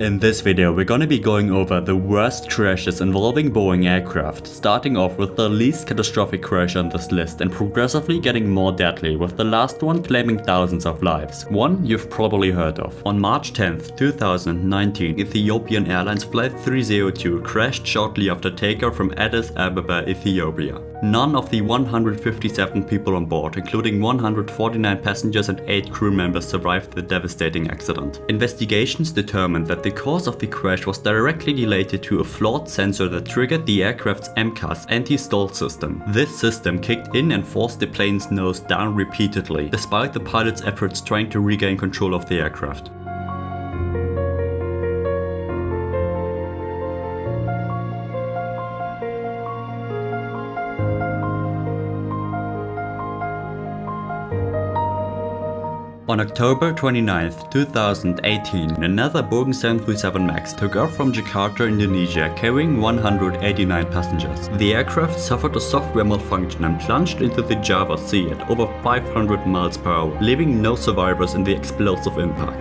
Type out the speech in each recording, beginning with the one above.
In this video, we're gonna be going over the worst crashes involving Boeing aircraft, starting off with the least catastrophic crash on this list and progressively getting more deadly, with the last one claiming thousands of lives. One you've probably heard of. On March 10th, 2019, Ethiopian Airlines Flight 302 crashed shortly after takeoff from Addis Ababa, Ethiopia. None of the 157 people on board, including 149 passengers and 8 crew members, survived the devastating accident. Investigations determined that the cause of the crash was directly related to a flawed sensor that triggered the aircraft's MCAS anti-stall system. This system kicked in and forced the plane's nose down repeatedly, despite the pilot's efforts trying to regain control of the aircraft. On October 29, 2018, another Boeing 737 MAX took off from Jakarta, Indonesia, carrying 189 passengers. The aircraft suffered a software malfunction and plunged into the Java Sea at over 500 miles per hour, leaving no survivors in the explosive impact.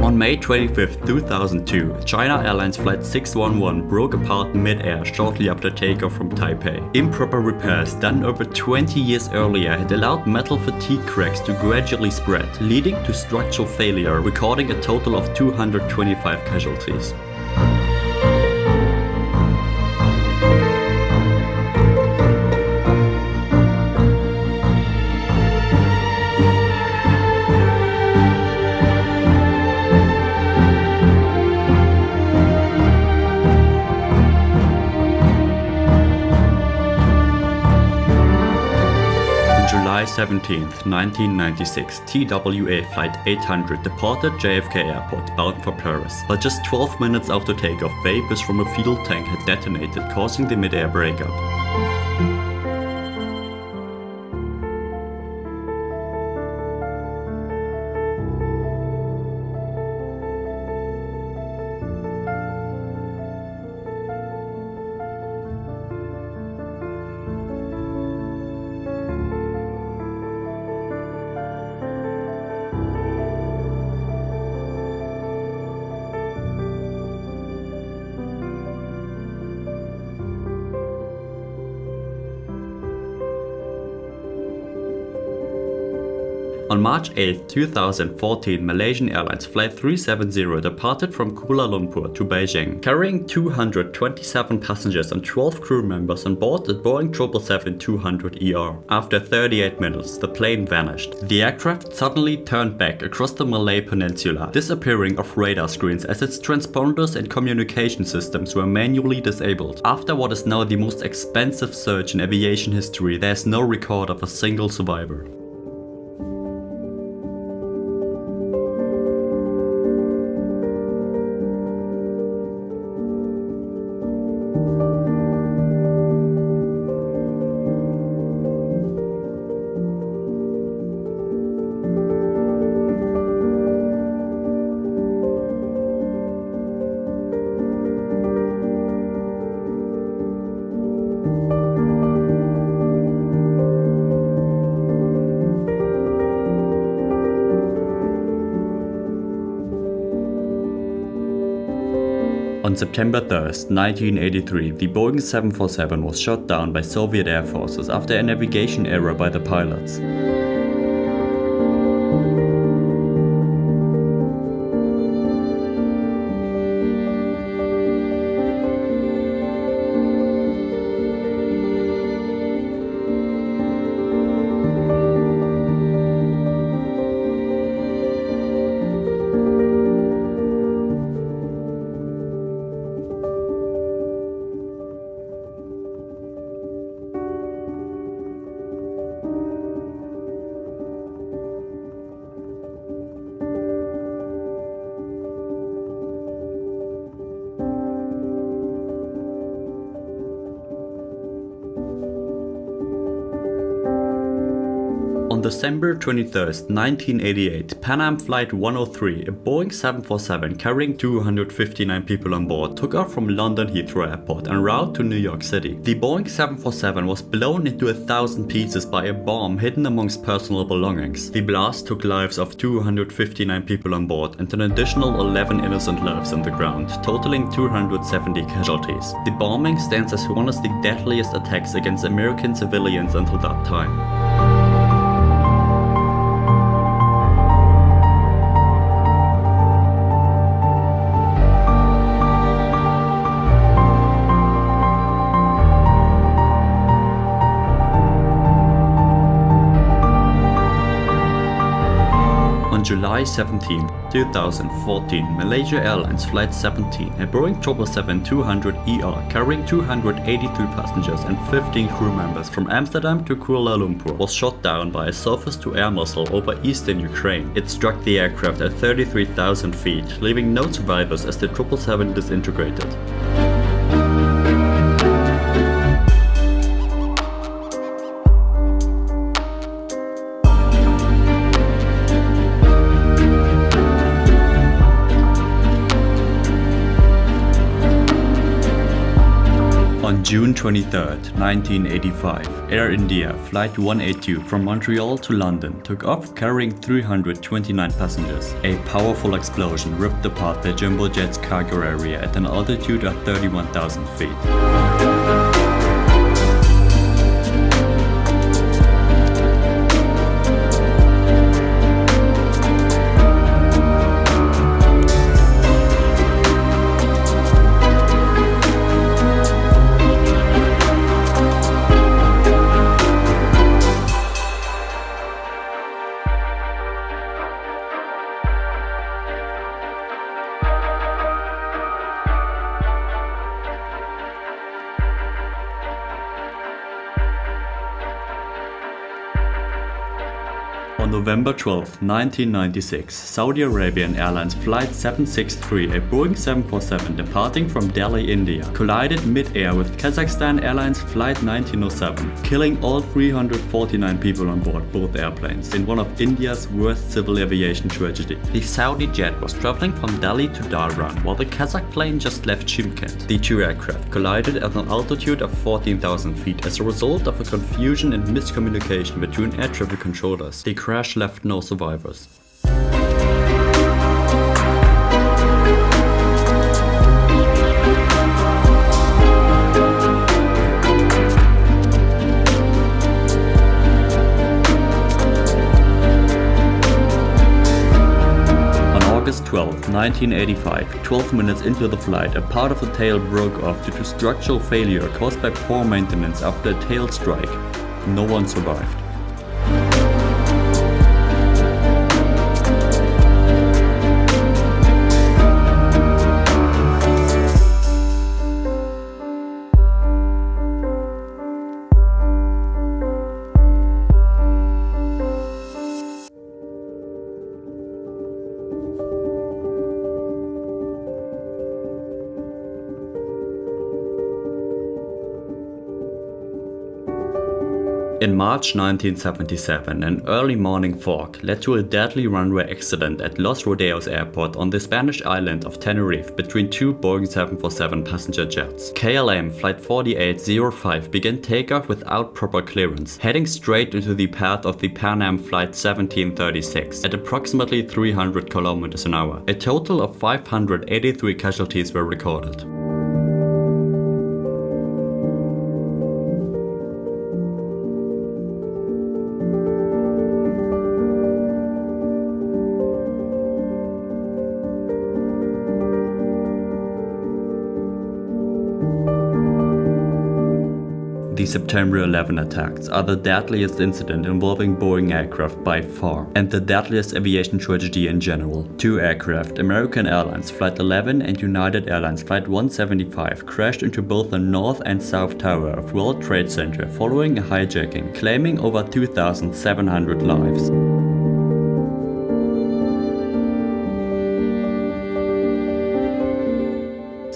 On May 25, 2002, China Airlines Flight 611 broke apart mid-air shortly after takeoff from Taipei. Improper repairs done over 20 years earlier had allowed metal fatigue cracks to gradually spread, leading to structural failure, recording a total of 225 casualties. July 17, 1996, TWA Flight 800 departed JFK Airport bound for Paris. But just 12 minutes after takeoff, vapors from a fuel tank had detonated, causing the mid-air breakup. On March 8, 2014, Malaysian Airlines Flight 370 departed from Kuala Lumpur to Beijing, carrying 227 passengers and 12 crew members on board the Boeing 777-200ER. After 38 minutes, the plane vanished. The aircraft suddenly turned back across the Malay Peninsula, disappearing off radar screens as its transponders and communication systems were manually disabled. After what is now the most expensive search in aviation history, there is no record of a single survivor. On September 3rd, 1983, the Boeing 747 was shot down by Soviet Air Forces after a navigation error by the pilots. On December 21st, 1988, Pan Am Flight 103, a Boeing 747 carrying 259 people on board, took off from London Heathrow Airport en route to New York City. The Boeing 747 was blown into 1,000 pieces by a bomb hidden amongst personal belongings. The blast took lives of 259 people on board and an additional 11 innocent lives on the ground, totaling 270 casualties. The bombing stands as one of the deadliest attacks against American civilians until that time. On July 17, 2014, Malaysia Airlines Flight 17, a Boeing 777-200ER carrying 283 passengers and 15 crew members from Amsterdam to Kuala Lumpur, was shot down by a surface-to-air missile over eastern Ukraine. It struck the aircraft at 33,000 feet, leaving no survivors as the 777 disintegrated. On June 23, 1985, Air India Flight 182 from Montreal to London took off carrying 329 passengers. A powerful explosion ripped apart the jumbo jet's cargo area at an altitude of 31,000 feet. On November 12, 1996, Saudi Arabian Airlines Flight 763, a Boeing 747 departing from Delhi, India, collided mid-air with Kazakhstan Airlines Flight 1907, killing all 349 people on board both airplanes in one of India's worst civil aviation tragedy. The Saudi jet was traveling from Delhi to Dhahran, while the Kazakh plane just left Shymkent. The two aircraft collided at an altitude of 14,000 feet as a result of a confusion and miscommunication between air traffic controllers. The crash left no survivors. August 12, 1985, 12 minutes into the flight, a part of the tail broke off due to structural failure caused by poor maintenance after a tail strike. No one survived. In March 1977, an early morning fog led to a deadly runway accident at Los Rodeos Airport on the Spanish island of Tenerife between two Boeing 747 passenger jets. KLM Flight 4805 began takeoff without proper clearance, heading straight into the path of the Pan Am Flight 1736 at approximately 300 km an hour. A total of 583 casualties were recorded. The September 11 attacks are the deadliest incident involving Boeing aircraft by far, and the deadliest aviation tragedy in general. Two aircraft, American Airlines Flight 11 and United Airlines Flight 175, crashed into both the north and south tower of World Trade Center following a hijacking, claiming over 2,700 lives.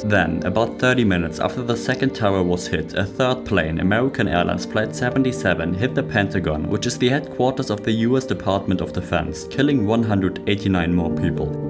Then, about 30 minutes after the second tower was hit, a third plane, American Airlines Flight 77, hit the Pentagon, which is the headquarters of the US Department of Defense, killing 189 more people.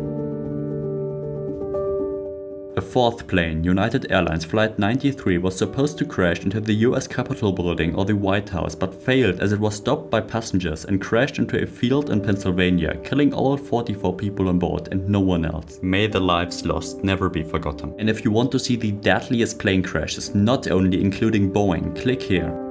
A fourth plane, United Airlines Flight 93, was supposed to crash into the US Capitol building or the White House, but failed as it was stopped by passengers and crashed into a field in Pennsylvania, killing all 44 people on board and no one else. May the lives lost never be forgotten. And if you want to see the deadliest plane crashes, not only including Boeing, click here.